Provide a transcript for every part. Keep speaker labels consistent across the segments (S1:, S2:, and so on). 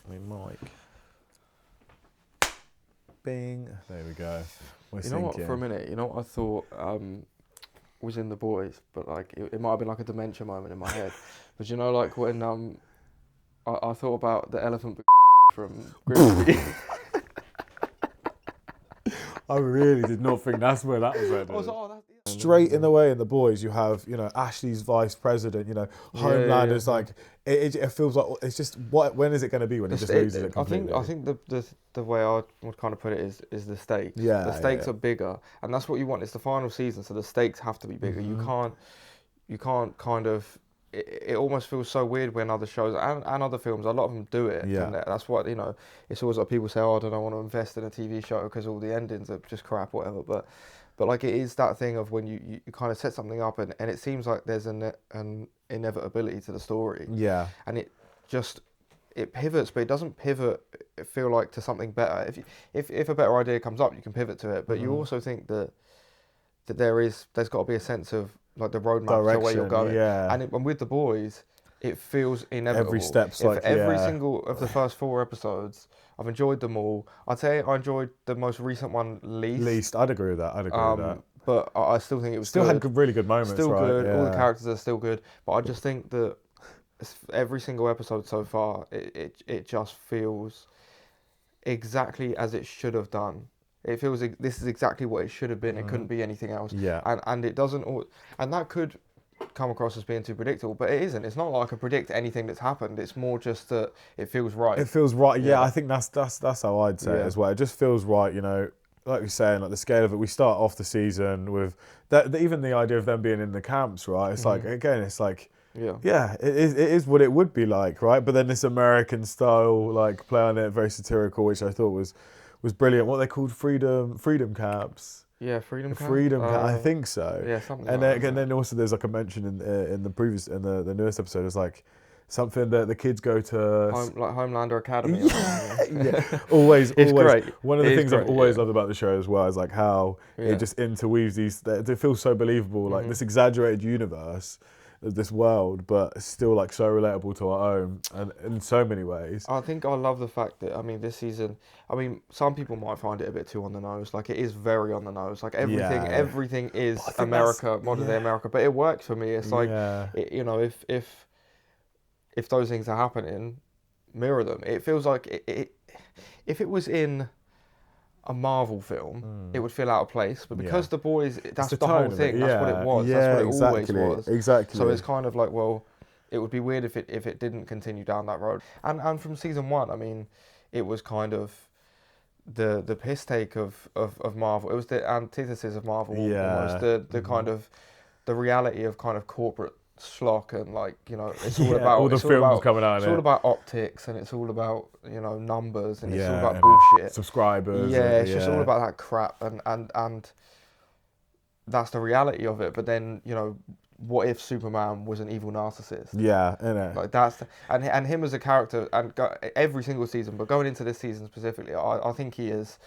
S1: Mike. Bing. There we go. We're
S2: You know what?
S1: syncing.
S2: For a minute, you know what I thought was in The Boys, but like it might have been like a dementia moment in my head. But you know, like when I thought about the elephant from Grimsby.
S1: I really did not think that's where that was headed.
S2: I was like, oh, that's
S1: Straight in the way in The Boys, you have, you know, Ashley's vice president, you know, Homelander's like, it feels like, it's just, when is it going to be when he just loses it completely?
S2: I think the way I would kind of put it is the stakes.
S1: Yeah,
S2: The stakes are bigger, and that's what you want. It's the final season, so the stakes have to be bigger.
S1: Mm-hmm.
S2: You can't kind of. It almost feels so weird when other shows and other films, a lot of them do it.
S1: Yeah.
S2: And that's what, you know, it's always like people say, oh, I don't want to invest in a TV show because all the endings are just crap or whatever. But like it is that thing of when you kind of set something up and it seems like there's an inevitability to the story.
S1: Yeah.
S2: And it pivots, but it doesn't pivot, feel like, to something better. If a better idea comes up, you can pivot to it. But you also think that there's got to be a sense of like the roadmap to where you're going.
S1: Yeah.
S2: And with The Boys, it feels inevitable.
S1: Every step's like,
S2: every single of the first 4 episodes, I've enjoyed them all. I'd say I enjoyed the most recent one least.
S1: I'd agree with that.
S2: But I still think it was
S1: still
S2: good.
S1: had really good moments.
S2: Still
S1: right?
S2: good.
S1: Yeah.
S2: All the characters are still good. But I just think that every single episode so far, it just feels exactly as it should have done. It feels this is exactly what it should have been. It couldn't be anything else.
S1: Yeah.
S2: And it doesn't. And that could come across as being too predictable, but it isn't. It's not like I can predict anything that's happened. It's more just that it feels right.
S1: It feels right. Yeah, I think that's how I'd say it as well. It just feels right. You know, like you're saying, like the scale of it. We start off the season with that. Even the idea of them being in the camps, right? It's like, again, it's like. Yeah, it is what it would be like, right? But then this American style, like, play on it, very satirical, which I thought was brilliant. What they called freedom camps.
S2: Yeah, freedom camp.
S1: I think so.
S2: Yeah, something.
S1: And
S2: like
S1: then also there's like a mention in the newest episode. It's like something that the kids go to
S2: like Homelander Academy.
S1: Yeah, always.
S2: Great.
S1: One of the things I've always loved about the show as well is like how it just interweaves these. They feel so believable, like this exaggerated universe. This world, but still like so relatable to our own, and in so many ways.
S2: I think I love the fact that this season. Some people might find it a bit too on the nose. Like it is very on the nose. Like everything is America, modern day America. But it works for me. It's like you know, if those things are happening, mirror them. It feels like if it was in a Marvel film, it would feel out of place. But because The Boys, that's the whole thing. That's what it was. That's what it always was.
S1: Exactly.
S2: So it's kind of like, well, it would be weird if it didn't continue down that road. And from season 1, it was kind of the piss take of Marvel. It was the antithesis of Marvel almost. The kind of the reality of kind of corporate schlock, and like, you know, it's all about
S1: all the films coming out.
S2: It's all about optics, and it's all about, you know, numbers, and it's all about bullshit.
S1: Subscribers.
S2: Yeah, it's just all about that crap, and that's the reality of it. But then, you know, what if Superman was an evil narcissist?
S1: Yeah, innit?
S2: Like and him as a character, and every single season, but going into this season specifically, I think he is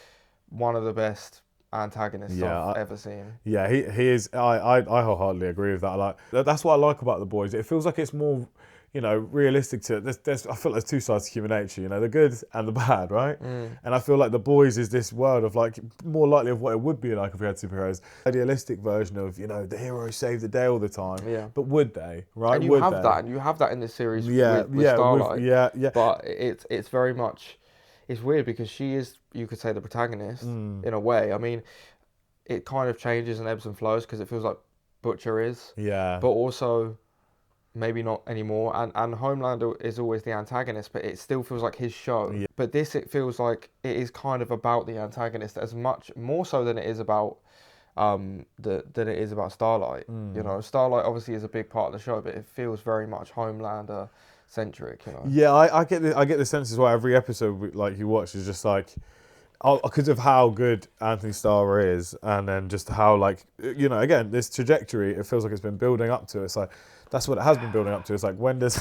S2: one of the best antagonists I've ever seen.
S1: Yeah, he is. I wholeheartedly agree with that. Like that's what I like about The Boys. It feels like it's more, you know, realistic to it. I feel like there's two sides to human nature. You know, the good and the bad, right? And I feel like The Boys is this world of like more likely of what it would be like if we had superheroes. Idealistic version of, you know, the heroes save the day all the time.
S2: Yeah.
S1: But would they? Right?
S2: And you have that in this series. With Starlight. But it's very much. It's weird because she is, you could say, the protagonist in a way. It kind of changes and ebbs and flows because it feels like Butcher is.
S1: Yeah.
S2: But also, maybe not anymore. And Homelander is always the antagonist, but it still feels like his show. Yeah. But this, it feels like it is kind of about the antagonist as much, more so than it is about than it is about Starlight. You know, Starlight obviously is a big part of the show, but it feels very much Homelander centric, you know.
S1: Yeah, I get the sense as well. Every episode like you watch is just like, because of how good Anthony Starr is, and then just how, like, you know, again, this trajectory, it feels like it's been building up to. It's like that's what it has been building up to. It's like when does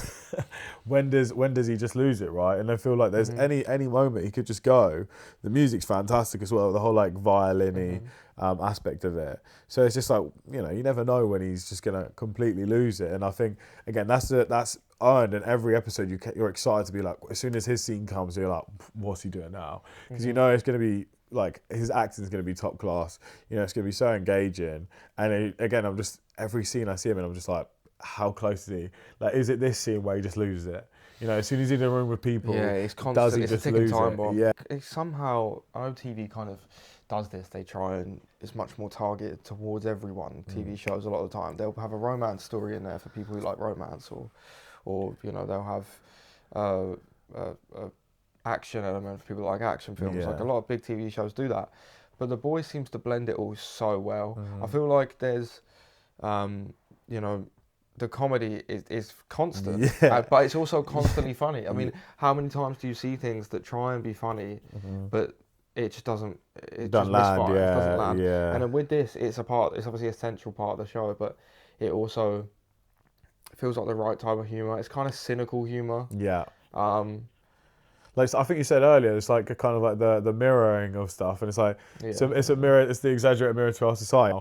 S1: he just lose it, right? And I feel like there's any moment he could just go. The music's fantastic as well. The whole like violin-y aspect of it. So it's just like, you know, you never know when he's just gonna completely lose it. And I think again that's earned, and every episode you're excited to be like, as soon as his scene comes, you're like, what's he doing now? Because you know it's going to be like, his acting is going to be top class. You know, it's going to be so engaging. And again, I'm just, every scene I see him in, I'm just like, how close is he? Like, is it this scene where he just loses it? You know, as soon as he's in a room with people,
S2: it's constant.
S1: Does he
S2: it's
S1: just
S2: a ticking
S1: lose
S2: time
S1: it?
S2: bomb.
S1: Yeah.
S2: It's somehow, I know TV kind of does this. They try and it's much more targeted towards everyone. TV shows a lot of the time they'll have a romance story in there for people who like romance, or you know, they'll have action element for people who like action films.
S1: Yeah.
S2: Like a lot of big TV shows do that, but The Boys seems to blend it all so well. I feel like there's, you know, the comedy is constant, but it's also constantly funny. I mean, how many times do you see things that try and be funny, but it just doesn't, it just misfires, it doesn't land. And then with this, it's obviously a central part of the show, but it also feels like the right type of humor. It's kind of cynical humor.
S1: Yeah. Like, I think you said earlier, it's like a kind of like the mirroring of stuff, and it's like, so it's a mirror, it's the exaggerated mirror to our society.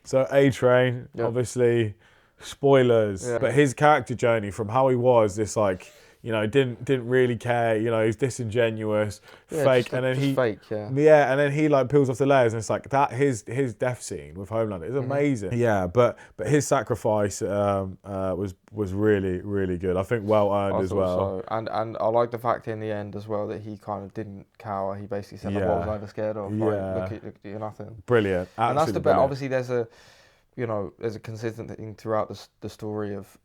S1: So A-Train, obviously, spoilers, but his character journey from how he was this, like, you know, didn't really care, you know, he's disingenuous, fake, and then
S2: fake,
S1: and then he like peels off the layers, and it's like that his death scene with Homelander is amazing. Yeah, but his sacrifice was really, really good. I think well earned as well.
S2: So. And I like the fact in the end as well that he kind of didn't cower. He basically said, like, what was I ever scared of? Like, look at you, nothing.
S1: Brilliant. Absolutely,
S2: and that's the bit.
S1: Brilliant.
S2: Obviously, there's a consistent thing throughout the story of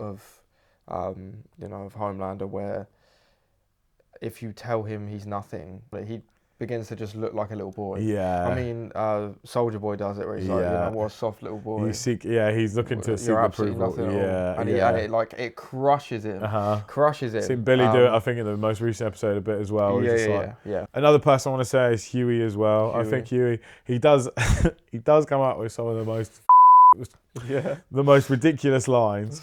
S2: you know, of Homelander, where if you tell him he's nothing, he begins to just look like a little boy.
S1: Yeah.
S2: I mean, Soldier Boy does it, where he's like, you know, what a soft little boy.
S1: He's looking to seek approval.
S2: And it crushes him. Crushes him.
S1: Seen Billy do it, I think, in the most recent episode a bit as well.
S2: Yeah.
S1: Another person I want to say is Huey as well. I think Huey, he does come up with some of the most the most ridiculous lines.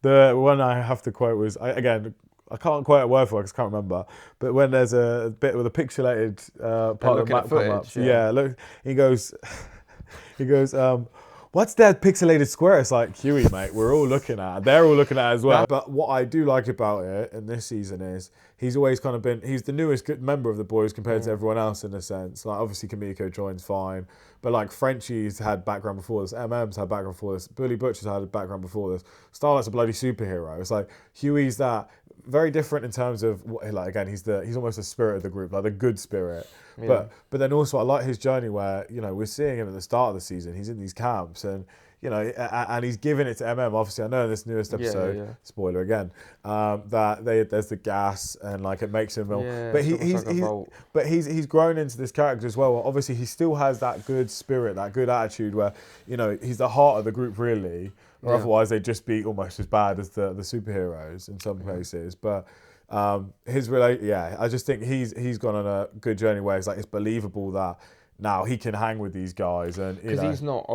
S1: The one I have to quote was, I can't quote it word for it because I can't remember, but when there's a bit with a pixelated part of the map come up, look, he goes, what's that pixelated square? It's like, Huey, mate, they're all looking at it as well. But what I do like about it in this season is he's always kind of been, he's the newest member of the Boys compared to everyone else in a sense. Like, obviously Kimiko joins fine, but like Frenchie's had background before this, MM's had background before this, Billy Butcher's had a background before this, Starlight's a bloody superhero. It's like, Huey's that, very different in terms of, like, again, he's almost the spirit of the group, like the good spirit. But then also I like his journey where, you know, we're seeing him at the start of the season, he's in these camps and, you know, and he's giving it to MM. Obviously, I know in this newest episode, spoiler again, that there's the gas and like it makes him. But he's grown into this character as well. Obviously, he still has that good spirit, that good attitude where, you know, he's the heart of the group really. Or otherwise they'd just be almost as bad as the superheroes in some places. But I just think he's gone on a good journey where it's like it's believable that now he can hang with these guys, and
S2: because he's not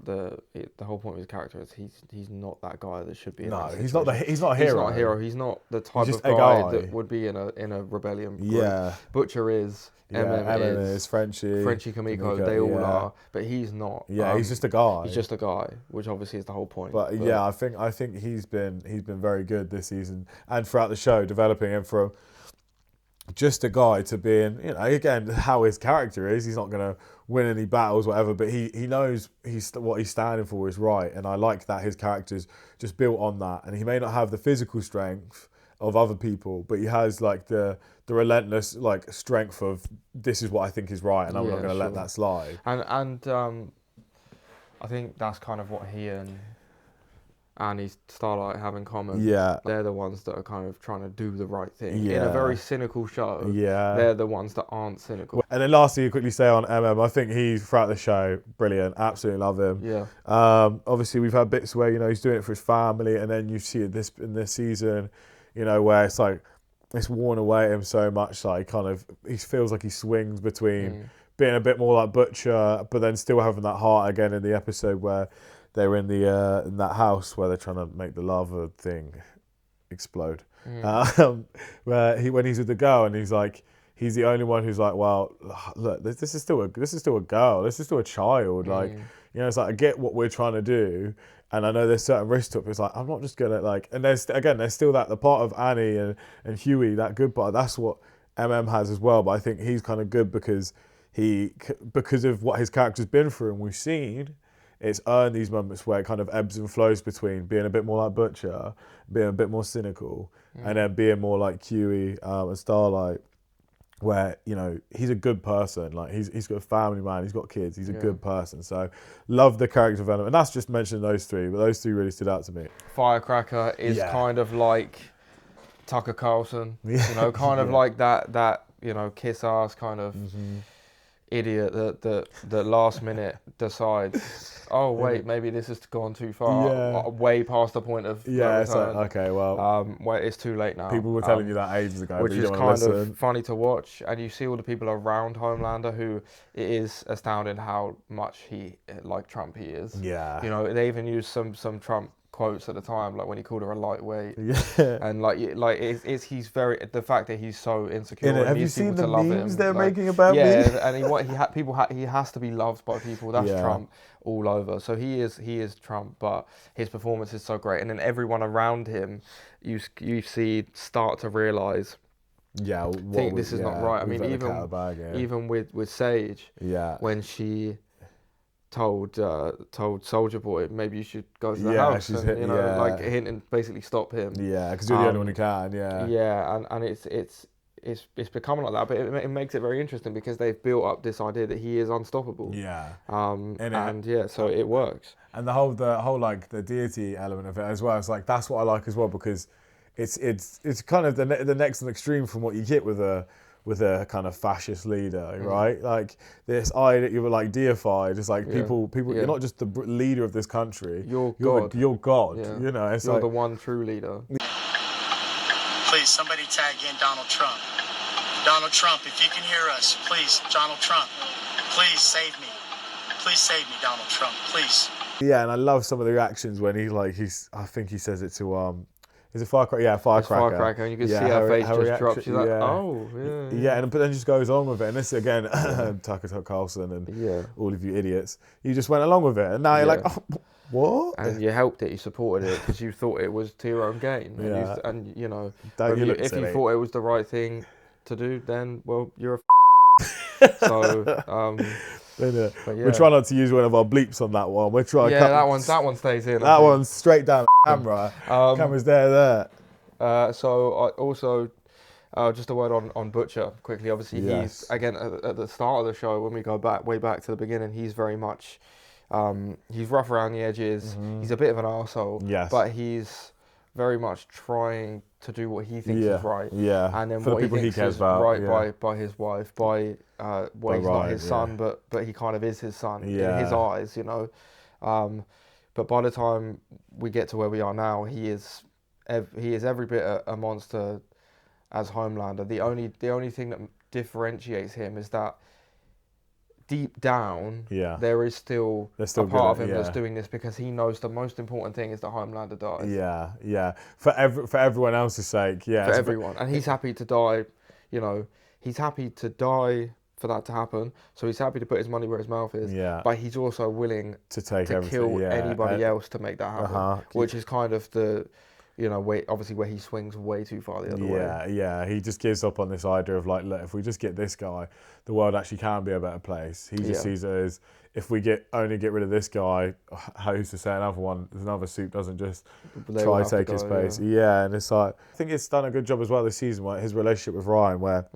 S2: the whole point of his character is he's not that guy that should be.
S1: He's not a hero. He's not a
S2: hero. He's not the type of guy that would be in a rebellion group. Yeah, Butcher is. MM is Frenchie, Kimiko, they all are, but he's not.
S1: Yeah, he's just a guy.
S2: He's just a guy, which obviously is the whole point.
S1: But yeah, I think he's been very good this season and throughout the show, developing him from just a guy to being, you know, again, how his character is. He's not going to win any battles, whatever, but he knows what he's standing for is right, and I like that his character's just built on that. And he may not have the physical strength of other people, but he has like the relentless like strength of this is what I think is right, and I'm not going to let that slide.
S2: And I think that's kind of what he and his Starlight have in common.
S1: Yeah,
S2: they're the ones that are kind of trying to do the right thing in a very cynical show.
S1: Yeah,
S2: they're the ones that aren't cynical.
S1: And then lastly, you quickly say on MM, I think he's throughout the show brilliant. Absolutely love him.
S2: Yeah.
S1: Obviously we've had bits where, you know, he's doing it for his family, and then you see it in this season, you know, where it's like it's worn away at him so much, like he feels like he swings between being a bit more like Butcher, but then still having that heart again in the episode where they're in that house where they're trying to make the lava thing explode. Where when he's with the girl and he's like, he's the only one who's like, well, look, this is still a girl, this is still a child. Like, you know, it's like, I get what we're trying to do, And I know there's certain risks to it, but it's like, I'm not just gonna like, and there's still that, the part of Annie and Huey, that good part, that's what has as well. But I think he's kind of good because because of what his character's been through and we've seen, it's earned these moments where it kind of ebbs and flows between being a bit more like Butcher, being a bit more cynical, and then being more like Huey and Starlight, where, you know, he's a good person. Like, he's got a family, man, he's got kids, he's a good person. So love the character development. And that's just mentioning those three, but those three really stood out to me.
S2: Firecracker is kind of like Tucker Carlson, you know, kind of like that, you know, kiss ass kind of idiot that last minute decides, oh wait, maybe this has gone too far, way past the point of
S1: it's like, okay, well,
S2: it's too late now.
S1: People were telling you that ages ago,
S2: which
S1: but you
S2: is
S1: don't
S2: kind
S1: wanna
S2: of funny to watch, and you see all the people around Homelander who, it is astounding how much he, like Trump he is.
S1: Yeah,
S2: you know, they even use some Trump quotes at the time, like when he called her a lightweight, and like it's he's very, the fact that he's so insecure. And
S1: have you seen the memes they're making about me?
S2: And he has to be loved by people. That's Trump all over. So he is Trump, but his performance is so great, and then everyone around him, you see start to realize, think this is not right. I mean, even with Sage, when she told Soldier Boy, maybe you should go to the house, and, you know, like hint and basically stop him.
S1: Yeah, because you're the only one who can.
S2: And it's becoming like that, but it makes it very interesting because they've built up this idea that he is unstoppable. So it works.
S1: And the whole like the deity element of it as well. It's like, that's what I like as well, because it's kind of the next extreme from what you get with a kind of fascist leader, right? Like this idea that you were like deified. It's like people. You're not just the leader of this country. You're God. You're God.
S2: Yeah.
S1: You know, it's
S2: you're
S1: like
S2: the one true leader.
S3: Please, somebody tag in Donald Trump. Donald Trump, if you can hear us, please, Donald Trump, please save me. Please save me, Donald Trump, please.
S1: Yeah, and I love some of the reactions when I think he says it to is it Firecracker? Yeah, Firecracker.
S2: It's Firecracker, and you can see her face just drop. She's like, oh, yeah.
S1: But then just goes along with it. And this, again, Tucker Carlson and all of you idiots, you just went along with it. And now you're like, oh, what?
S2: And you helped it, you supported it, because you thought it was to your own gain. And you know, if you thought it was the right thing to do, then, well, you're a So,
S1: we try not to use one of our bleeps on that one. We're trying.
S2: That one stays in.
S1: That one's straight down the camera. Camera's there.
S2: So I also, just a word on Butcher quickly. Obviously, he's again at the start of the show, when we go way back to the beginning. He's very much, he's rough around the edges. He's a bit of an arsehole. But he's very much trying to do what he thinks is right. And then what he thinks is right by his wife, by he's not his son, but he kind of is his son in his eyes, you know. But by the time we get to where we are now, he is every bit a monster as Homelander. The only thing that differentiates him is that deep down, there is still a part of him that's doing this because he knows the most important thing is that Homelander dies.
S1: For everyone else's sake,
S2: for everyone, and he's happy to die. You know, he's happy to die for that to happen. So he's happy to put his money where his mouth is. But he's also willing to kill anybody else to make that happen, which is kind of the, you know, obviously where he swings way too far the other way.
S1: He just gives up on this idea of like, look, if we just get this guy, the world actually can be a better place. He just sees it as, if we only get rid of this guy, who's to say another suit doesn't just try to take his place. And it's like, I think it's done a good job as well this season, where his relationship with Ryan, where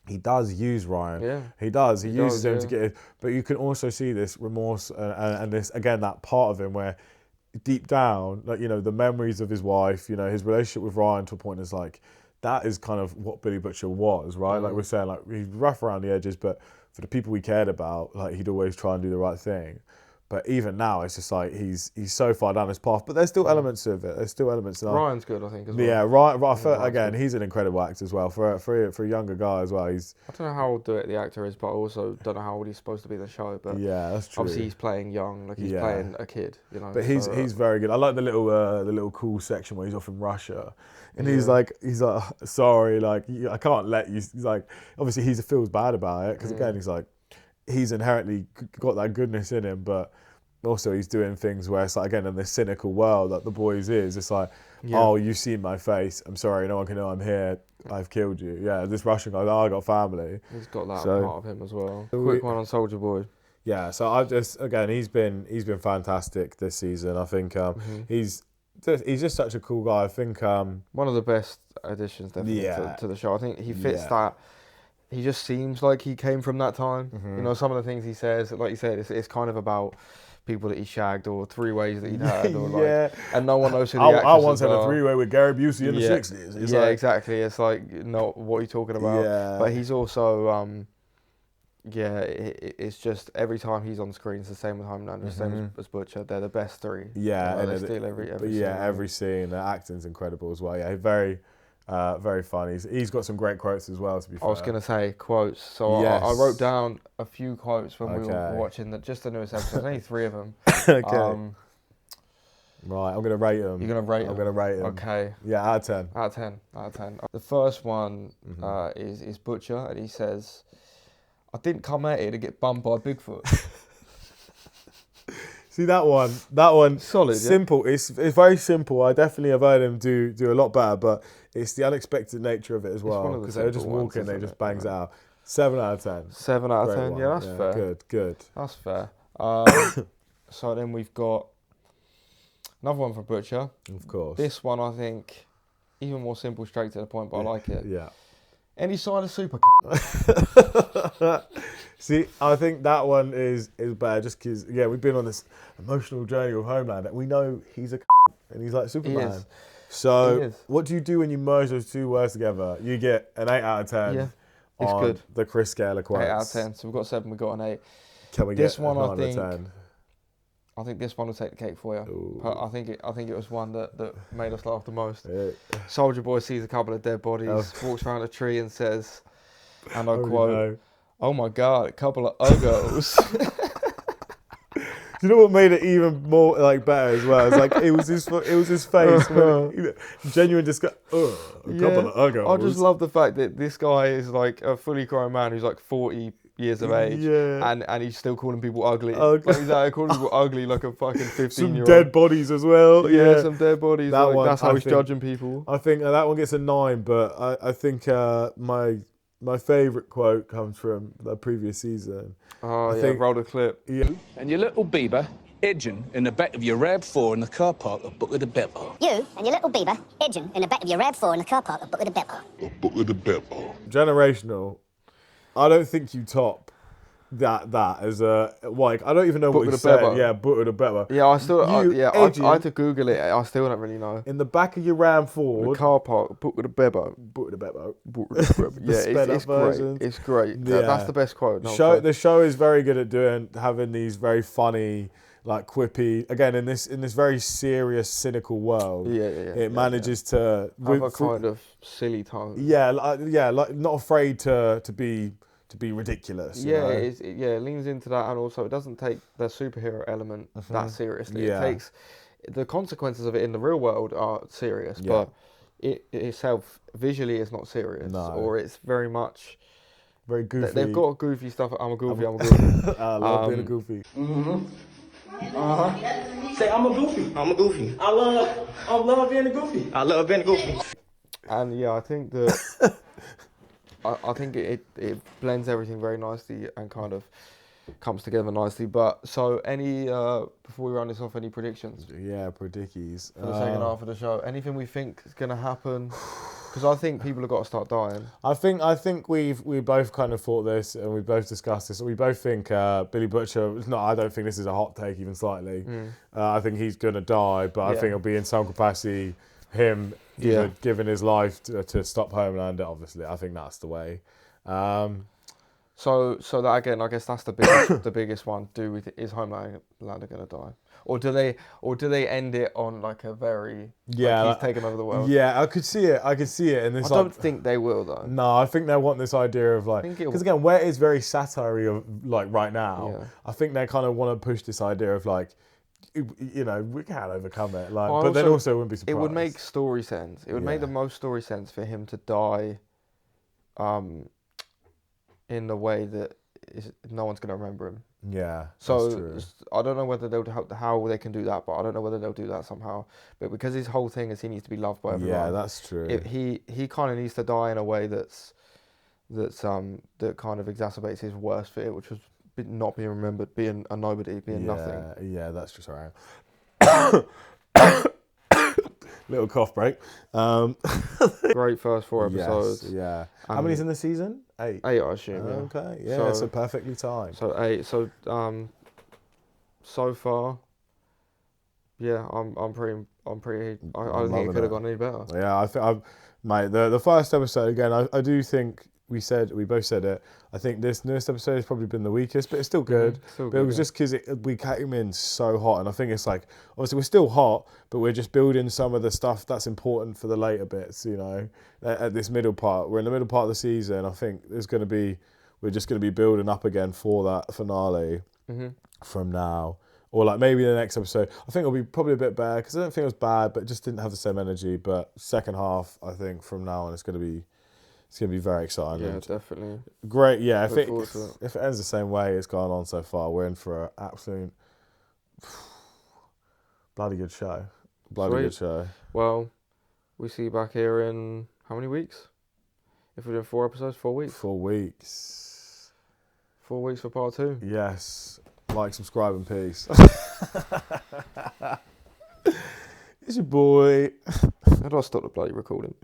S1: he does use Ryan. He does. He uses him to get it. But you can also see this remorse and this, again, that part of him where deep down, like, you know, the memories of his wife, you know, his relationship with Ryan to a point is like, that is kind of what Billy Butcher was, right? Like we're saying, like, he's rough around the edges, but for the people we cared about, like, he'd always try and do the right thing. But even now, it's just like he's so far down his path. But there's still elements of it. There's still elements.
S2: Ryan's good, I think, as well.
S1: Yeah, Ryan. Again, he's an incredible actor as well. For a younger guy as well, I don't
S2: know how old the actor is, but I also don't know how old he's supposed to be in the show. But
S1: that's true.
S2: Obviously, he's playing young, like he's playing a kid, you know.
S1: But he's very good. I like the little cool section where he's off in Russia, and he's like, sorry, like, I can't let you. He's like, obviously he feels bad about it because again, he's like, he's inherently got that goodness in him, but also he's doing things where it's like, again, in this cynical world that the boys is, it's like, oh, you've seen my face, I'm sorry, no one can know I'm here, I've killed you. Yeah, this Russian guy, I got family.
S2: He's got that part of him as well. Quick one on Soldier Boy.
S1: Yeah, so I just, again, he's been fantastic this season. I think he's just such a cool guy. I think
S2: one of the best additions definitely to the show. I think he fits that. He just seems like he came from that time. You know, some of the things he says, like you said, it's kind of about people that he shagged or three ways that he'd had, or like, and no one knows who the actors are.
S1: I once had a three-way with Gary Busey in the 60s.
S2: It's like, exactly. It's like, not what are you talking about? Yeah. But he's also, it's just every time he's on screen, it's the same with Homelander, the same as Butcher. They're the best three.
S1: Yeah,
S2: and they steal every scene.
S1: Every scene. The acting's incredible as well. Yeah, very funny. He's got some great quotes as well, to be fair.
S2: I was going to say quotes. So I wrote down a few quotes when we were watching just the newest episode. There's only 3 of them.
S1: Okay. Right, I'm going to rate them.
S2: You're going to rate them?
S1: I'm going to rate them.
S2: Okay.
S1: Yeah, out of 10.
S2: Out of 10. The first one is Butcher, and he says, I didn't come out here to get bumped by Bigfoot.
S1: See that one
S2: solid,
S1: simple. It's very simple. I definitely have heard him do a lot better, but it's the unexpected nature of it as well, because they're just walking, they just bangs it out. 7 out of 10.
S2: 7 out of 10. Yeah, that's fair.
S1: Good.
S2: That's fair. So then we've got another one from Butcher.
S1: Of course.
S2: This one, I think, even more simple, straight to the point, but I like it.
S1: Yeah.
S2: Any sign of super?
S1: See, I think that one is bad, just because we've been on this emotional journey with Homelander. We know he's a and he's like Superman.
S2: He is.
S1: So what do you do when you merge those two words together? You get an 8 out of 10.
S2: Yeah, it's
S1: on
S2: good.
S1: The Chris scale of quotes.
S2: 8 out of 10. So we've got 7. We've got an 8.
S1: Can we
S2: this
S1: get
S2: one?
S1: a 9 out of 10?
S2: I think this one will take the cake for you. I think it was one that made us laugh the most. Yeah. Soldier Boy sees a couple of dead bodies, walks around a tree and says, and I quote, "Oh my God, a couple of uggos."
S1: Do you know what made it even more better as well? It's like it was his face, when genuine disgust. A couple of uggos.
S2: I just love the fact that this guy is like a fully grown man who's like 40 years of age, and he's still calling people ugly. Like he's out calling people ugly like a fucking 15-year-old.
S1: Some dead bodies as well.
S2: Yeah, some dead bodies. That's how he's judging people.
S1: I think that one gets a 9, but I think my favourite quote comes from the previous season.
S2: Oh, roll the clip.
S4: Yeah. And your little Bieber edging in the back of your RAV4 in the car park of Booker the Beppo.
S5: You and your little Bieber edging in the back of your RAV4 in the car park of Booker the Beppo.
S4: Booker the Beppo.
S1: Generational. I don't think you top that as a I don't even know what he said. Yeah, Booker the Beppo.
S2: Yeah, I had to Google it. I still don't really know.
S1: In the back of your Ram Ford,
S2: the car park, Booker the Beppo.
S1: Booker the Beppo.
S2: Yeah, it's great. It's great. Yeah. That's the best quote.
S1: The show is very good at having these very funny, quippy. Again, in this very serious, cynical world. It manages to
S2: have a kind of silly tone.
S1: Not afraid to be ridiculous.
S2: It leans into that, and also it doesn't take the superhero element that seriously. It takes the consequences of it in the real world are serious, but it itself visually is not serious, or it's very much
S1: very goofy.
S2: They've got goofy stuff. I'm a goofy.
S1: I love being a goofy.
S6: Say I'm a goofy. I'm a goofy. I love being a goofy. I love being a goofy.
S2: And I think that. I think it blends everything very nicely and kind of comes together nicely. But so before we round this off, any predictions?
S1: Yeah, predickies.
S2: For the second half of the show. Anything we think is going to happen? Because I think people have got to start dying.
S1: I think we both kind of thought this and we both discussed this. We both think Billy Butcher. I don't think this is a hot take even slightly. I think he's going to die, but I think it'll be in some capacity him giving his life to stop Homelander. Obviously, I think that's the way.
S2: So that again, I guess that's the biggest one. Is Homelander going to die, or do they end it on like a very he's taken over the world?
S1: Yeah, I could see it. And this
S2: I don't think they will though.
S1: No, I think they want this idea of because again, where it is very satire of right now. I think they kind of want to push this idea of we can't overcome it. But then also wouldn't be surprised.
S2: It would make story sense. It would make the most story sense for him to die, in the way that no one's going to remember him.
S1: Yeah.
S2: So
S1: that's true.
S2: I don't know whether how they can do that, but I don't know whether they'll do that somehow. But because his whole thing is he needs to be loved by everyone.
S1: Yeah, that's true.
S2: He kind of needs to die in a way that kind of exacerbates his worst fear, which was not being remembered, being a nobody, being nothing.
S1: Yeah, that's just alright. Little cough break.
S2: Great first 4 episodes.
S1: Yes, yeah. How many's in the season? 8.
S2: 8, I assume. Yeah.
S1: Okay. Yeah, so perfectly timed.
S2: So 8. So so far, yeah, I'm pretty. I don't think it could have gone any better.
S1: Yeah, I think mate. The first episode again. I do think we both said it. I think this newest episode has probably been the weakest, but it's still good. But it was just because we came in so hot, and I think it's like obviously we're still hot, but we're just building some of the stuff that's important for the later bits. You know, at this middle part, we're in the middle part of the season. I think we're just going to be building up again for that finale from now. Or like maybe the next episode, I think it'll be probably a bit better because I don't think it was bad, but it just didn't have the same energy. But second half, I think from now on, it's going to be very exciting.
S2: Yeah, definitely.
S1: Great, yeah. If it ends the same way it's gone on so far, we're in for an absolute bloody good show. Good show.
S2: Well, we see you back here in how many weeks? If we're doing 4 episodes, 4 weeks.
S1: 4 weeks.
S2: 4 weeks for part 2.
S1: Yes. Like, subscribe, and peace. It's your boy.
S2: How do I stop the bloody recording?